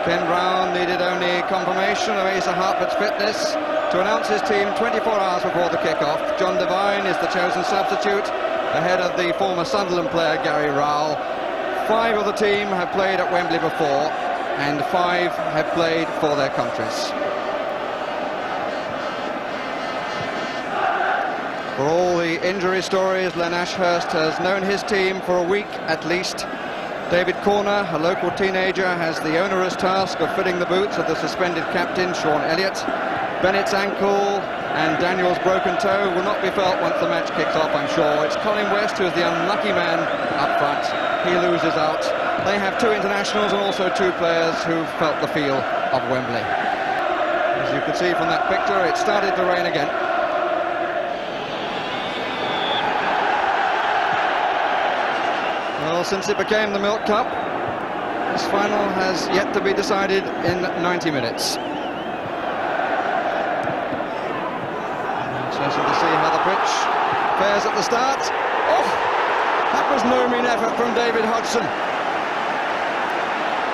Ken Brown needed only confirmation of Asa Hartford's fitness to announce his team 24 hours before the kick-off. John Devine is the chosen substitute, ahead of the former Sunderland player Gary Rowell. 5 of the team have played at Wembley before, and 5 have played for their countries. For all the injury stories, Len Ashurst has known his team for a week at least. David Corner, a local teenager, has the onerous task of filling the boots of the suspended captain, Sean Elliott. Bennett's ankle and Daniel's broken toe will not be felt once the match kicks off, I'm sure. It's Colin West who is the unlucky man up front. He loses out. They have 2 internationals and also 2 players who felt the feel of Wembley. As you can see from that picture, it started to rain again. Well, since it became the Milk Cup, this final has yet to be decided in 90 minutes. Interesting to see how the pitch fares at the start. Oh, that was no mean effort from David Hodgson.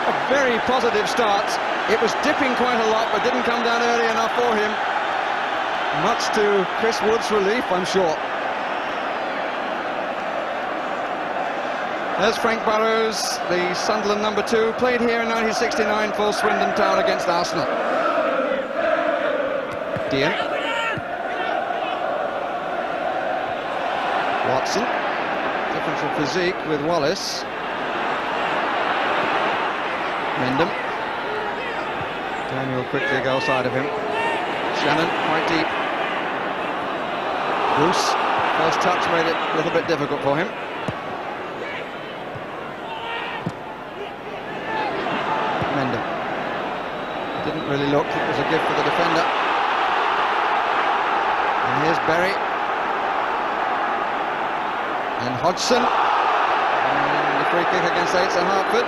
A very positive start. It was dipping quite a lot, but didn't come down early enough for him. Much to Chris Wood's relief, I'm sure. There's Frank Burrows, the Sunderland number 2, played here in 1969 for Swindon Town against Arsenal. Dean. Watson. Difference of physique with Wallace. Mendham. Daniel quickly goal side of him. Shannon, quite deep. Bruce. First touch made it a little bit difficult for him. Mendham. Didn't really look, it was a gift for the defender. And here's Berry. And Hodgson. And the free kick against Asa Hartford.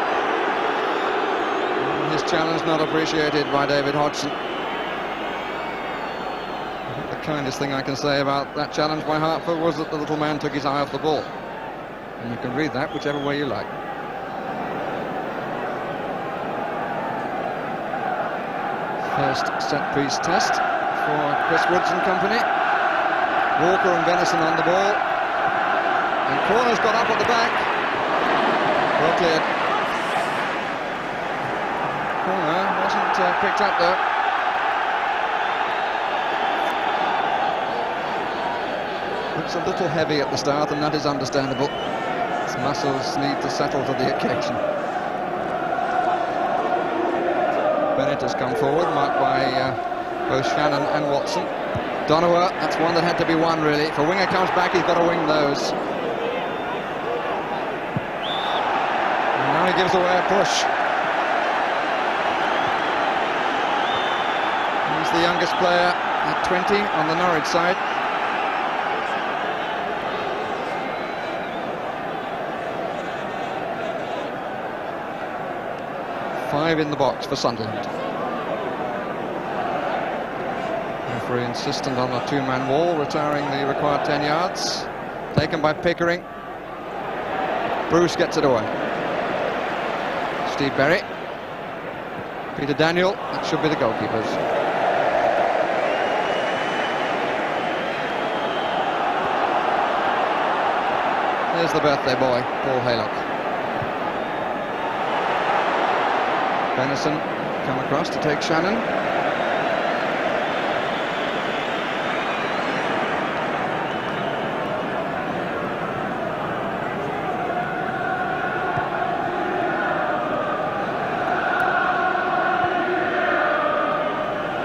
And his challenge not appreciated by David Hodgson. I think the kindest thing I can say about that challenge by Hartford was that the little man took his eye off the ball. And you can read that whichever way you like. First set-piece test for Chris Woods and company. Walker and Venison on the ball. And Corner's got up at the back. Well cleared. Corner wasn't picked up though. Looks a little heavy at the start, and that is understandable. His muscles need to settle to the occasion. Bennett has come forward, marked by both Shannon and Watson. Donowa, that's one that had to be won really. If a winger comes back, he's got to wing those. And now he gives away a push. He's the youngest player at 20 on the Norwich side. Five in the box for Sunderland. Referee insistent on a 2-man wall, retiring the required 10 yards. Taken by Pickering. Bruce gets it away. Steve Berry. Peter Daniel, that should be the goalkeepers. There's the birthday boy, Paul Haylock. Venison come across to take Shannon.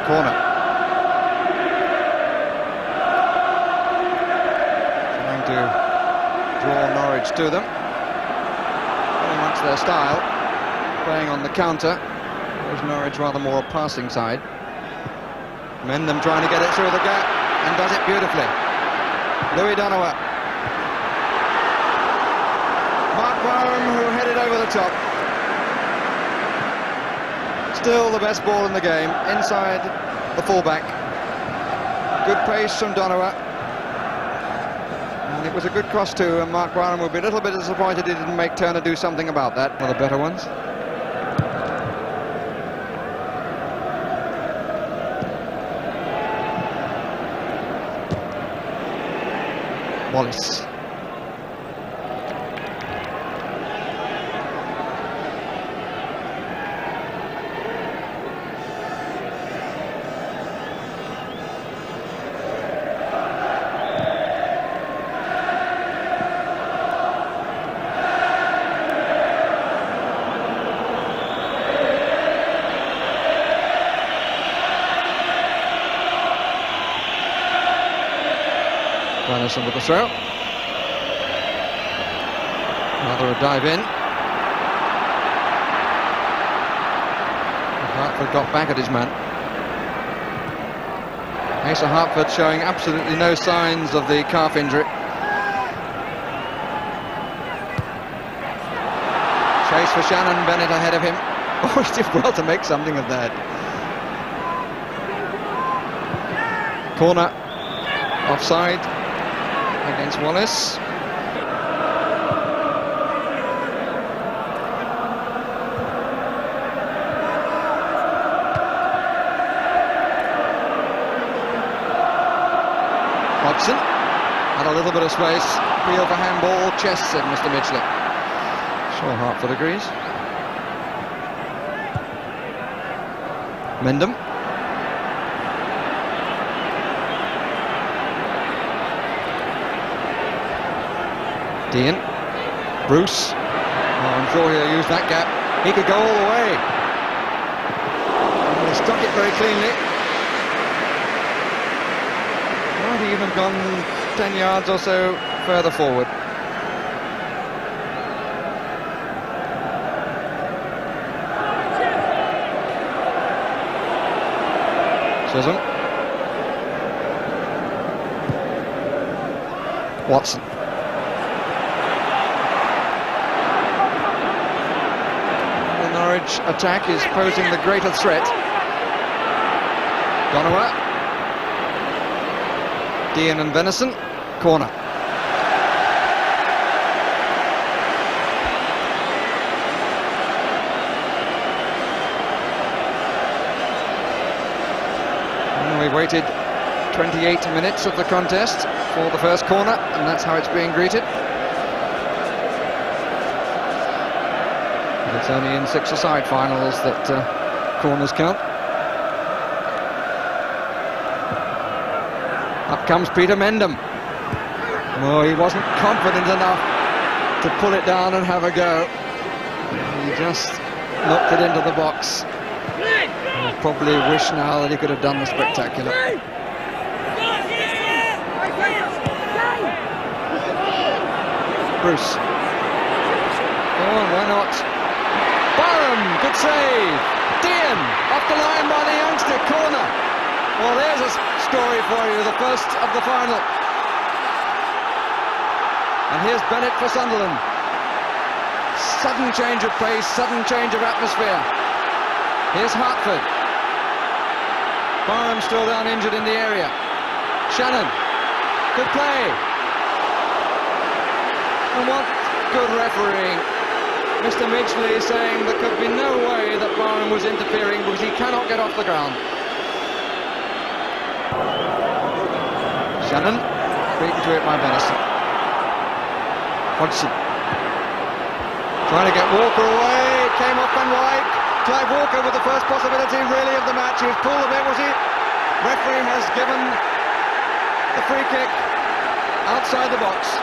Corner. Trying to draw Norwich to them. Very much their style. Playing on the counter, whereas Norwich rather more a passing side. Mendham trying to get it through the gap, and does it beautifully. Louis Donowa. Mark Barham, who headed over the top. Still the best ball in the game, inside the fullback. Good pace from Donowa. And it was a good cross too, and Mark Barham would be a little bit disappointed he didn't make Turner do something about that. One of the better ones. Wallace. Anderson with the throw. Another a dive in. Hartford got back at his man. Asa Hartford showing absolutely no signs of the calf injury. Chase for Shannon, Bennett ahead of him. Oh, he did well to make something of that. Corner, offside against Wallace. Hodgson had a little bit of space. Appeal for handball. Chest, said Mr. Midgley. Sure, Hartford agrees. Mendham. Dean. Bruce. Oh, I'm sure he'll use that gap. He could go all the way. And he stuck it very cleanly. Might even have gone 10 yards or so further forward. Chisholm. Watson. The Norwich attack is posing the greater threat. Donowa. Dean and Venison. Corner. We waited 28 minutes of the contest for the first corner, and that's how it's being greeted. And it's only in 6-a-side finals that corners count. Up comes Peter Mendham. Oh, he wasn't confident enough to pull it down and have a go. He just knocked it into the box. I probably wish now that he could have done the spectacular. Bruce. Oh, why not? Barham, good save. Dean, off the line by the youngster, corner. Well, there's a story for you, the first of the final. And here's Bennett for Sunderland. Sudden change of pace, sudden change of atmosphere. Here's Hartford. Barham still down injured in the area. Shannon. Good play. And what good refereeing. Mr. Midgley is saying there could be no way that Barham was interfering because he cannot get off the ground. Shannon. Beaten to it by Venison. Hodgson. Trying to get Walker away. Came off Van Wyk. Clive Walker with the first possibility really of the match. He was pulled a bit, was he? Referee has given the free kick outside the box.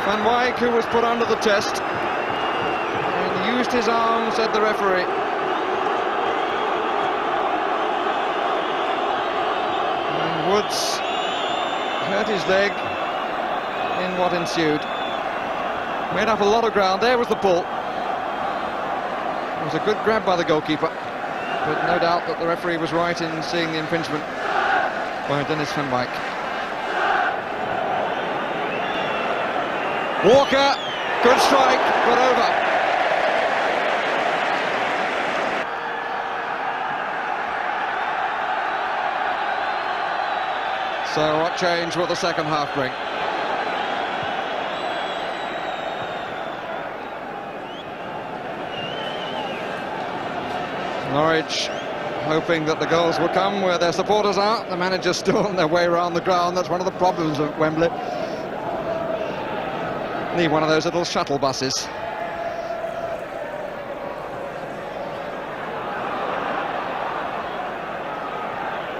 Van Wyk, who was put under the test and used his arm, said the referee. And Woods hurt his leg in what ensued. Made up a lot of ground. There was the pull. It was a good grab by the goalkeeper, but no doubt that the referee was right in seeing the infringement by Dennis Van Wyk. Walker, good strike, but over. So what change will the second half bring? Norwich hoping that the goals will come where their supporters are. The manager's still on their way around the ground. That's one of the problems at Wembley. Need one of those little shuttle buses.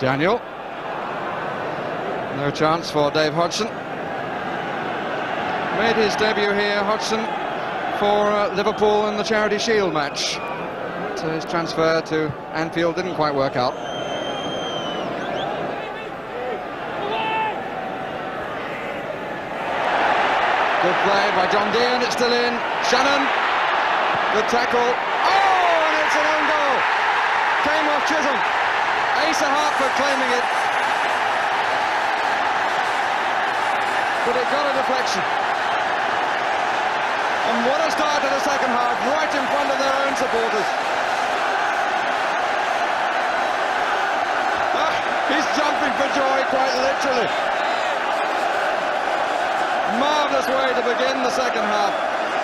Daniel. No chance for Dave Hodgson. Made his debut here, Hodgson, for Liverpool in the Charity Shield match. So his transfer to Anfield didn't quite work out. Good play by John Dean, it's still in. Shannon, good tackle. Oh, and it's an own goal. Came off Chisholm. Asa Hartford claiming it. But it got a deflection. And what a start to the second half, right in front of their own supporters. He's jumping for joy, quite literally. Marvellous way to begin the second half.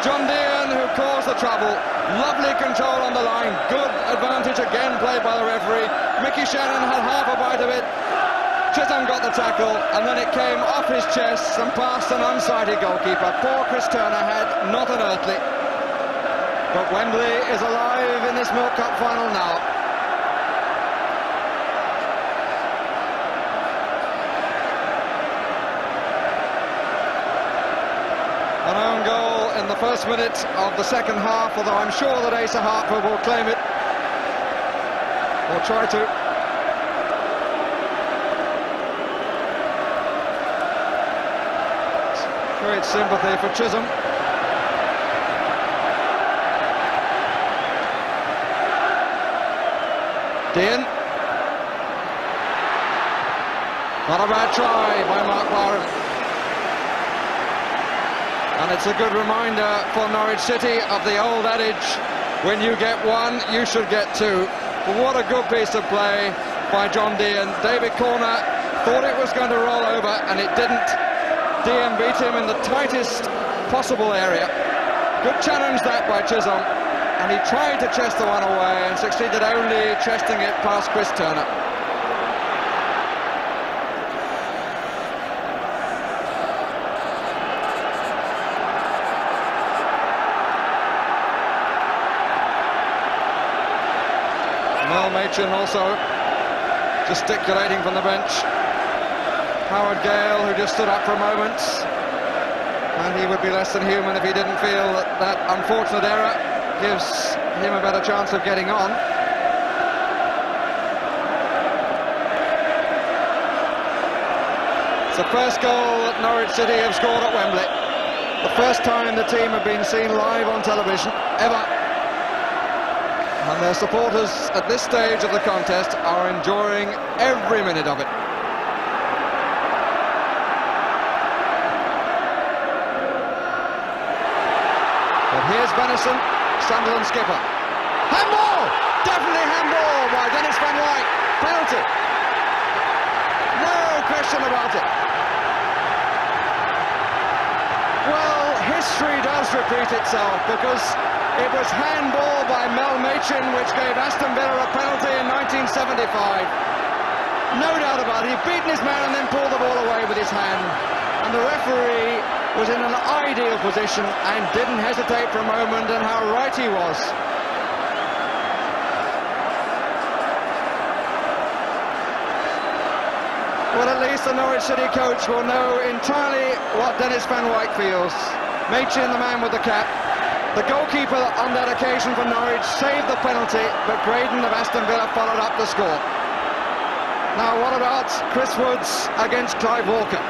John Dean, who caused the trouble. Lovely control on the line. Good advantage again played by the referee. Mickey Shannon had half a bite of it. Chisholm got the tackle, and then it came off his chest and past an unsighted goalkeeper. Poor Chris Turner had not an earthly. But Wembley is alive in this Milk Cup final now. An own goal in the first minute of the second half, although I'm sure that Asa Hartford will claim it, or try to. Great sympathy for Chisholm. Dean. Not a bad try by Mark Byron. And it's a good reminder for Norwich City of the old adage, when you get one, you should get two. But what a good piece of play by John Dean. David Corner thought it was going to roll over, and it didn't. Dean beat him in the tightest possible area. Good challenge that by Chisholm, and he tried to chest the one away and succeeded only chesting it past Chris Turner. Mel Machin also gesticulating from the bench. Howard Gale, who just stood up for a moment, and he would be less than human if he didn't feel that that unfortunate error gives him a better chance of getting on. It's the first goal that Norwich City have scored at Wembley. The first time the team have been seen live on television, ever. And their supporters at this stage of the contest are enjoying every minute of it. But here's Benison, Sunderland skipper. Handball! Definitely handball by Dennis Van Wyk. Penalty. No question about it. Well, history does repeat itself, because it was handball by Mel Machin which gave Aston Villa a penalty in 1975. No doubt about it. He'd beaten his man and then pulled the ball away with his hand. And the referee was in an ideal position and didn't hesitate for a moment, and how right he was. Well, at least the Norwich City coach will know entirely what Dennis Van Wyk feels. Machin, the man with the cap. The goalkeeper on that occasion for Norwich saved the penalty, but Graydon of Aston Villa followed up the score. Now, what about Chris Woods against Clive Walker?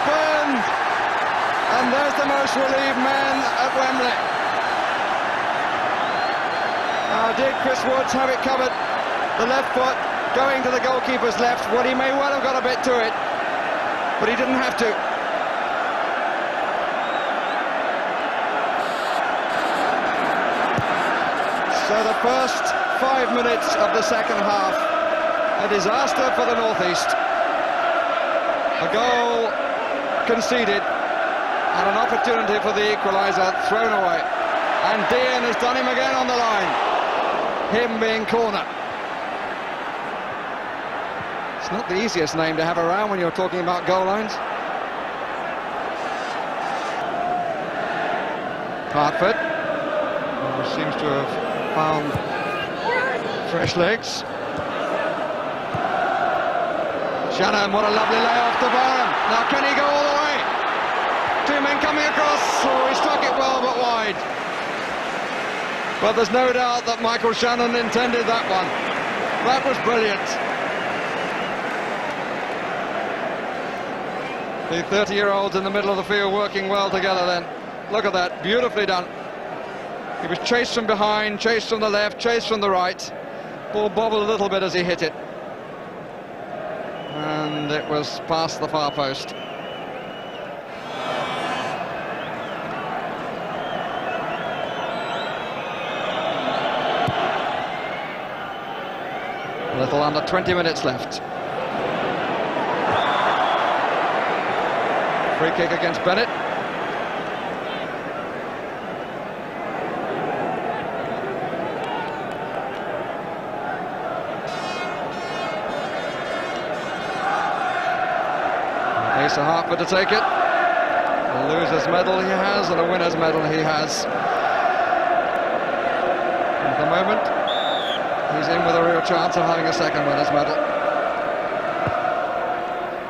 Spurned, and there's the most relieved man at Wembley. Did Chris Woods have it covered? The left foot going to the goalkeeper's left. Well, he may well have got a bit to it, but he didn't have to. So the first 5 minutes of the second half, a disaster for the North East. A goal conceded and an opportunity for the equaliser thrown away. And Dean has done him again on the line. Him being corner. It's not the easiest name to have around when you're talking about goal lines. Hartford, who seems to have found fresh legs. Shannon, what a lovely layoff to Barham. Now can he go all the way? Two men coming across. Oh, he struck it well but wide. But there's no doubt that Michael Shannon intended that one. That was brilliant. The 30-year-olds in the middle of the field working well together then. Look at that, beautifully done. He was chased from behind, chased from the left, chased from the right. Ball bobbled a little bit as he hit it. And it was past the far post. A little under 20 minutes left. Free kick against Bennett. Asa Hartford to take it. A loser's medal he has and a winner's medal he has. At the moment, he's in with a real chance of having a second winner's medal.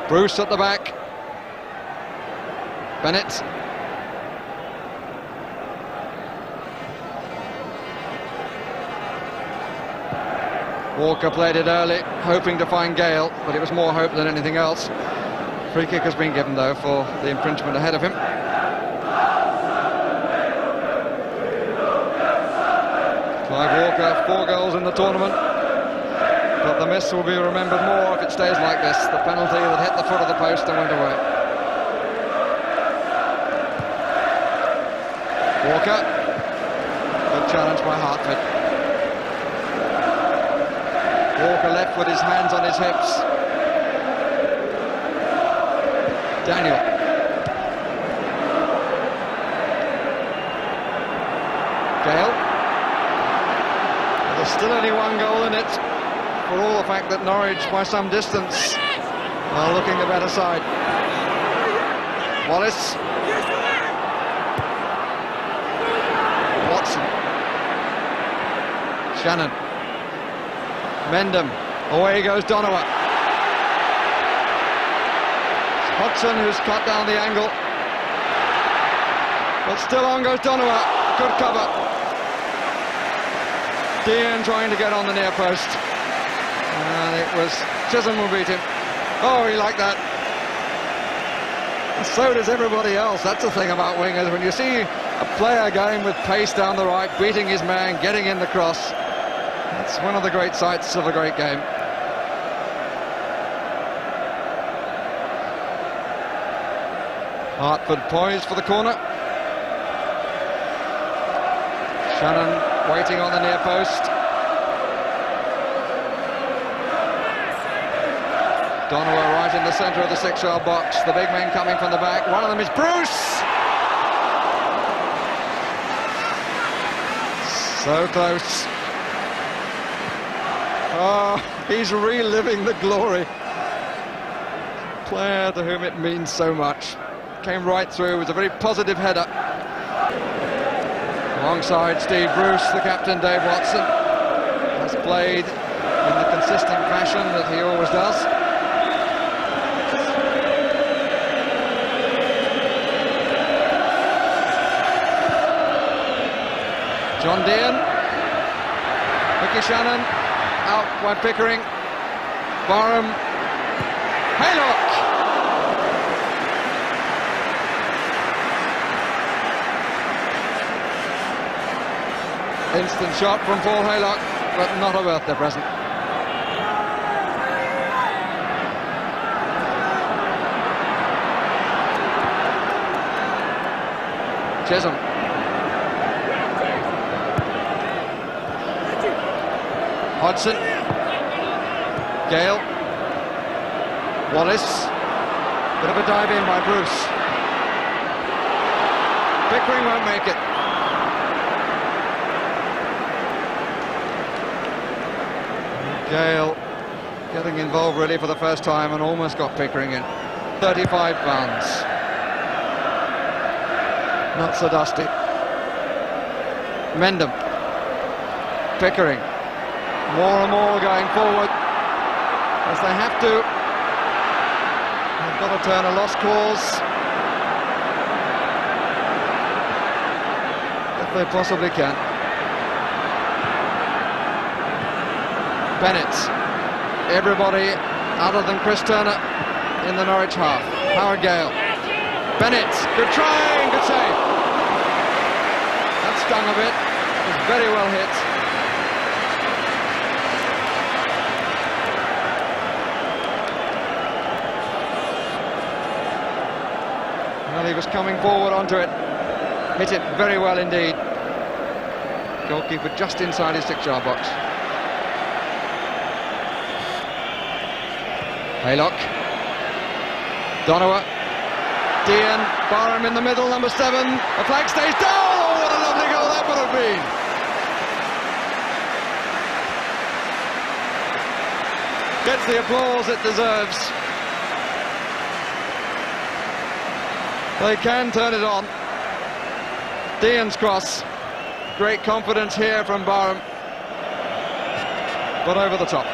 Bruce at the back. Bennett. Walker played it early, hoping to find Gale, but it was more hope than anything else. Free kick has been given, though, for the infringement ahead of him. Clive Walker, 4 goals in the tournament, but the miss will be remembered more if it stays like this. The penalty that hit the foot of the post and went away. Walker, good challenge by Hartford. Walker left with his hands on his hips. Daniel. Gale. There's still only 1 goal in it, for all the fact that Norwich, by some distance, are looking the better side. Wallace. Watson. Shannon. Mendham. Away goes Donowa. Hodgson, who's cut down the angle, but still on goes Donowa. Good cover. Dean trying to get on the near post, and it was Chisholm who beat him. Oh, he liked that. And so does everybody else. That's the thing about wingers. When you see a player going with pace down the right, beating his man, getting in the cross, that's one of the great sights of a great game. Hartford poised for the corner. Shannon waiting on the near post. Donowa right in the centre of the 6-yard box. The big men coming from the back. One of them is Bruce! So close. Oh, he's reliving the glory. Player to whom it means so much. Came right through, it was a very positive header. Alongside Steve Bruce, the captain, Dave Watson, has played in the consistent fashion that he always does. John Dean, Mickey Shannon, out by Pickering, Barham, Haylock. Instant shot from Paul Haylock, but not a birthday present. Chisholm. Hodgson. Gale. Wallace. Bit of a dive in by Bruce. Pickering won't make it. Gale getting involved really for the first time and almost got Pickering in. 35 pounds. Not so dusty. Mendham. Pickering. More and more going forward as they have to. They've got to turn a lost cause if they possibly can. Bennett. Everybody other than Chris Turner in the Norwich half. Howard Gale. Bennett. Good try, good save. That stung a bit. It was very well hit. Well, he was coming forward onto it. Hit it very well indeed. Goalkeeper just inside his 6-yard box. Haylock. Donowa. Dean. Barham in the middle, number 7. The flag stays down. Oh, what a lovely goal that would have been. Gets the applause it deserves. They can turn it on. Dean's cross. Great confidence here from Barham. But over the top.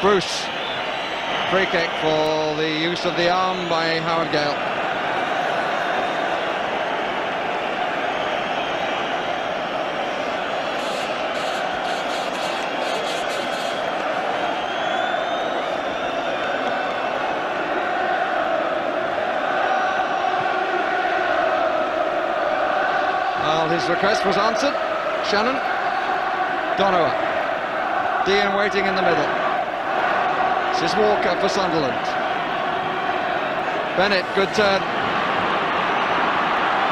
Bruce. Free kick for the use of the arm by Howard Gale. Well, his request was answered. Shannon. Donowa. Dean waiting in the middle. This is Walker for Sunderland. Bennett, good turn.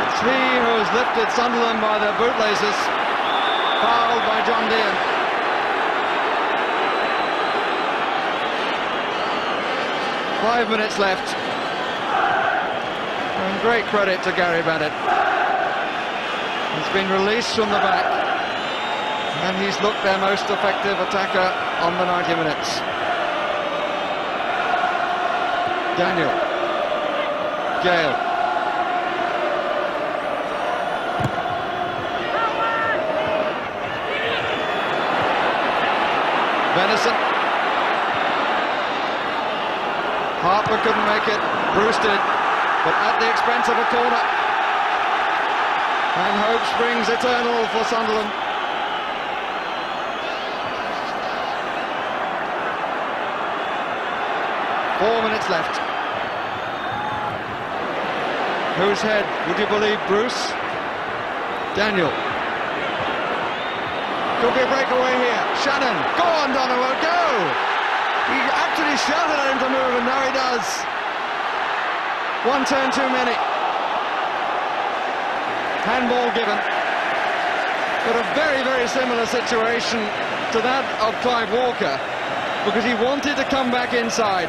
It's he who's lifted Sunderland by their bootlaces. Fouled by John Dean. Five minutes left. And great credit to Gary Bennett. He's been released from the back. And he's looked their most effective attacker on the 90 minutes. Daniel. Gale. Venison. Harper couldn't make it. Bruce did, but at the expense of a corner. And hope springs eternal for Sunderland. Four minutes left. Whose head? Would you believe Bruce? Daniel. Could be a breakaway here. Shannon. Go on, Donowa, go! He actually shouted at him to move, and now he does. One turn too many. Handball given. But a very, very similar situation to that of Clive Walker, because he wanted to come back inside.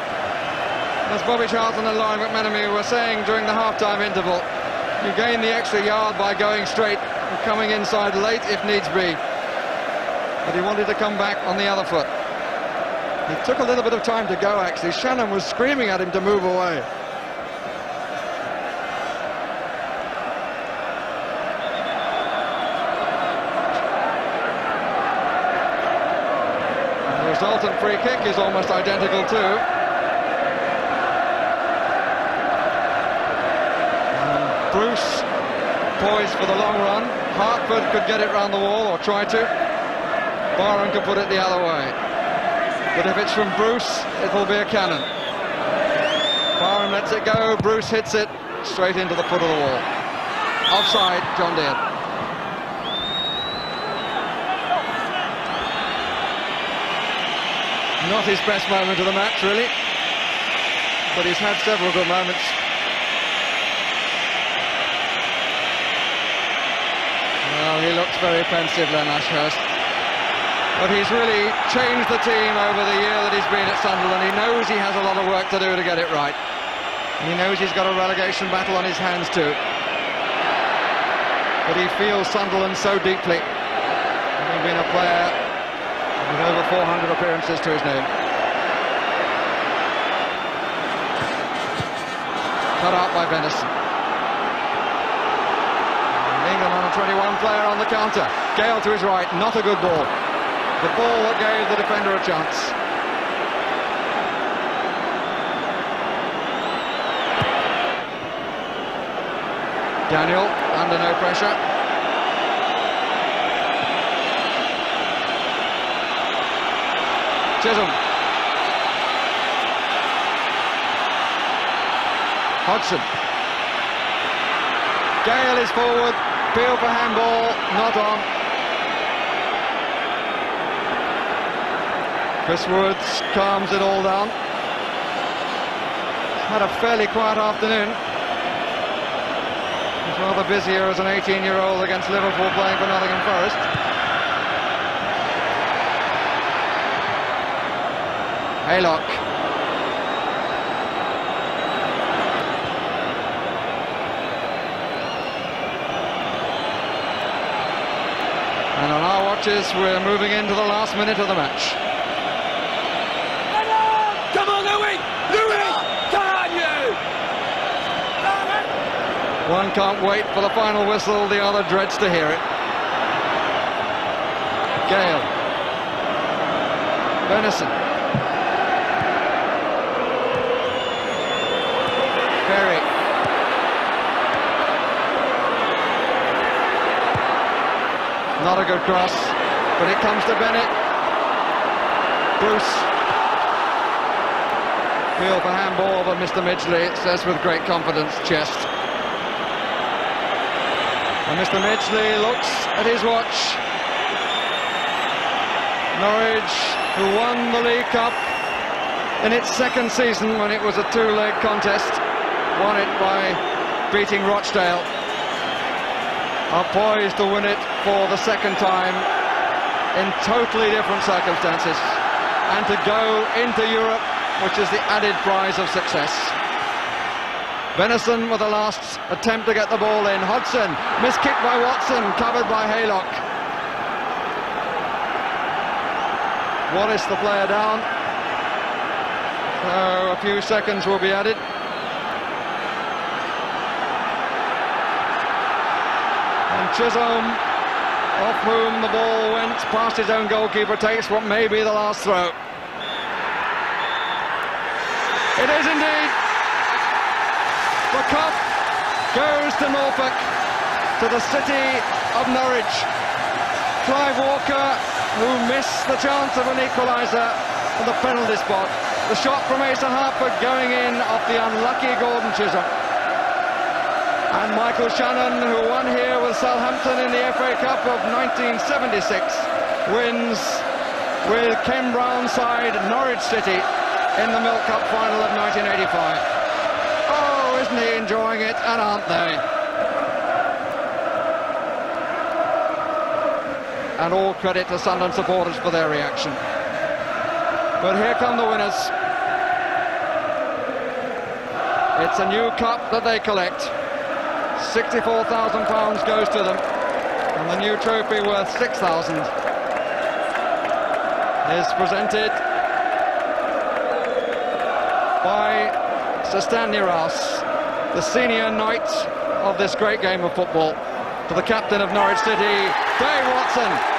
As Bobby Charlton and Lauren McManamy were saying during the half-time interval, you gain the extra yard by going straight and coming inside late if needs be. But he wanted to come back on the other foot. It took a little bit of time to go, actually. Shannon was screaming at him to move away. And the resultant free kick is almost identical too. Bruce poised for the long run. Hartford could get it round the wall, or try to. Barham could put it the other way. But if it's from Bruce, it'll be a cannon. Barham lets it go, Bruce hits it straight into the foot of the wall. Offside, John Dean. Not his best moment of the match, really. But he's had several good moments. Well, he looks very pensive, Len Ashurst. But he's really changed the team over the year that he's been at Sunderland. He knows he has a lot of work to do to get it right. He knows he's got a relegation battle on his hands too. But he feels Sunderland so deeply. Having been a player with over 400 appearances to his name. Cut out by Venison. England on a 21 player on the counter. Gale to his right, not a good ball. The ball that gave the defender a chance. Daniel under no pressure. Chisholm. Hodgson. Gale is forward. Appeal for handball, not on. Chris Woods calms it all down. Had a fairly quiet afternoon. He's rather busier as an 18-year-old against Liverpool playing for Nottingham Forest. Haylock. And on our watches, we're moving into the last minute of the match. Come on, Louis! Louis! Can you? One can't wait for the final whistle, the other dreads to hear it. Gale. Venison. Ferry. Not a good cross, but it comes to Bennett. Bruce. Appeal for handball, but Mr. Midgley says with great confidence, chest. And Mr. Midgley looks at his watch. Norwich, who won the League Cup in its second season when it was a two-leg contest, won it by beating Rochdale, are poised to win it for the second time in totally different circumstances, and to go into Europe, which is the added prize of success. Venison with the last attempt to get the ball in. Hodgson, miskick by Watson, covered by Haylock. Wallace, the player, down. So a few seconds will be added. And Chisholm, off whom the ball went past his own goalkeeper, takes what may be the last throw. It is indeed. The cup goes to Norfolk, to the city of Norwich. Clive Walker, who missed the chance of an equaliser on the penalty spot. The shot from Asa Hartford going in off the unlucky Gordon Chisholm. And Michael Shannon, who won here with Southampton in the FA Cup of 1976, wins with Ken Brown's side Norwich City in the Milk Cup final of 1985. Oh, isn't he enjoying it, and aren't they? And all credit to Sunderland supporters for their reaction. But here come the winners. It's a new cup that they collect. £64,000 goes to them, and the new trophy worth £6,000 is presented by Sir Stanley Rouse, the senior knight of this great game of football, to the captain of Norwich City, Dave Watson.